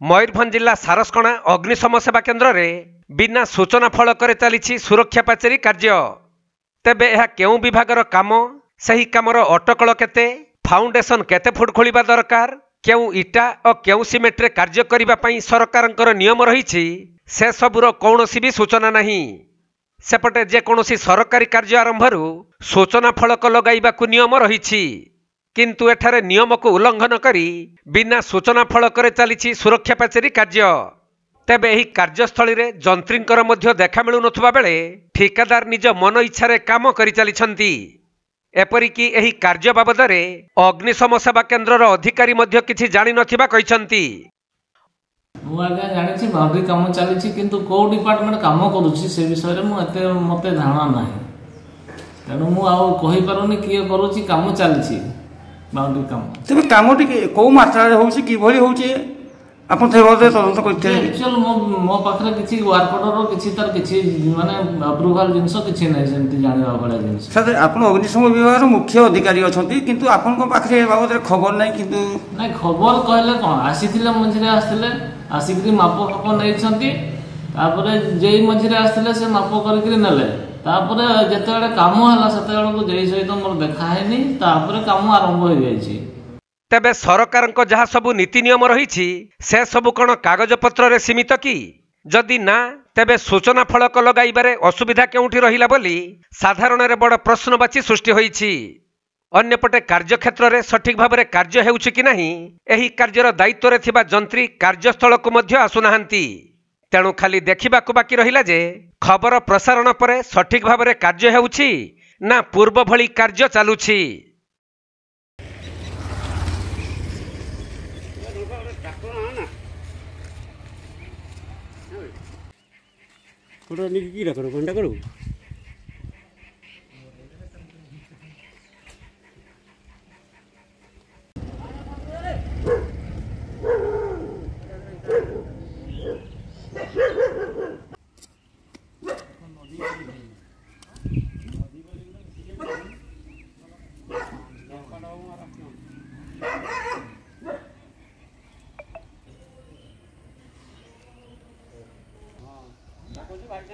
मयूरभंज जिला सारसकणा अग्निशम सेवा केन्द्र में बिना सूचना फलक चली सुरक्षा पाचेरी कार्य। तेबे यह केउं विभागर काम, सही कामर अटकल केते, फाउंडेशन केते फुट खोलिबा दरकार, केउं इटा और केउं सिमेंट रे कार्य करिबा पई सरकारंकर नियम रहिछि से सबुर कौनसी भी सूचना नहीं। सेपटे जेकोसी सरकारी कार्य आरंभरू सूचना फलक लगाइबाकु नियम रहिछि, किंतु एठारे नियम को उल्लंघन करी बिना सूचना फलक चली सुरक्षा पाचेरी कार्य। तेबे एही कार्यस्थली रे जंत्रींकर मध्य देखा मिलु नथुबा बेले ठिकादार निज मन इच्छारे काम करि चलिछंती। एपरिकी एही कार्य बाबदरे अग्निशम सेवा केन्द्रर अधिकारी मध्य किछि जानि नथिबा कहिसंती। मु आगे जानि बाउंड्री काम चली किंतु को डिपार्टमेंट काम करूछि से विषय रे मते धारणा नाही, तेणु मु आ कहि पारुनी किए करूछि काम चली बाउंड्री काम। तेबे काम टिके को मात्रा रे होउछि कि भली होउछि आपण ते बोलते तदंत करते एक्चुअल मो पाखरे किछि वर्क ऑर्डर किछि तर किछि माने अप्रूवल जिंस किछि नै जेंति जानिबा बडा जिंस। सर आपण अग्निशम विभाग मुख्य अधिकारी अछंती किंतु आपण को पाखरे बाबत खबर नै, किंतु नै खबर कहले कोन आसीथिले मंझिरे आस्थिले आसीकरी माप फाप नै छंती, तापरे जेई मंझिरे आस्थिले से माप करकरी नले, तापरे जेतेबेले काम हला सेतेबेले को जेई सहित मोर देखा हैनी, तापरे काम आरंभ हो जायछि। तेबे सरकार जहाँ सबू नीति नियम रही से सबू कौन कागज पत्र रे सीमित कि? जदि ना तेबे सूचना फलक लगाइबारे असुविधा केउठी रहिला बोली साधारण रे बड़ प्रश्नवाची सृष्टि होईछि। अन्यपटे कार्यक्षेत्र रे सठिक भाव में कार्य हेउछि कि नहीं एही कार्यर दायित्व रे थिबा जंत्री कार्यस्थल को मध्य आसुनाहांती। तेणु खाली देखिबाकू बाकी रहिला जे खबर प्रसारण परे सठिक भाव में कार्य हेउछि ना पूर्व भली कार्य चालुछि। की रखो घंटा करो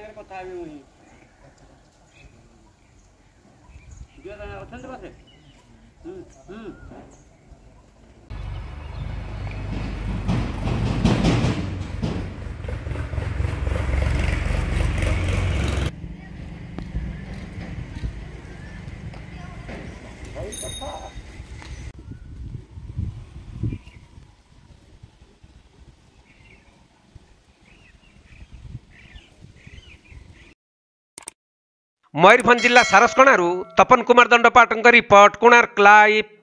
कथा मयूरभंज जिला सारसकणारू तपन कुमार दंडपाटଙ୍କ रिपोर्ट कोणार्क लाइव।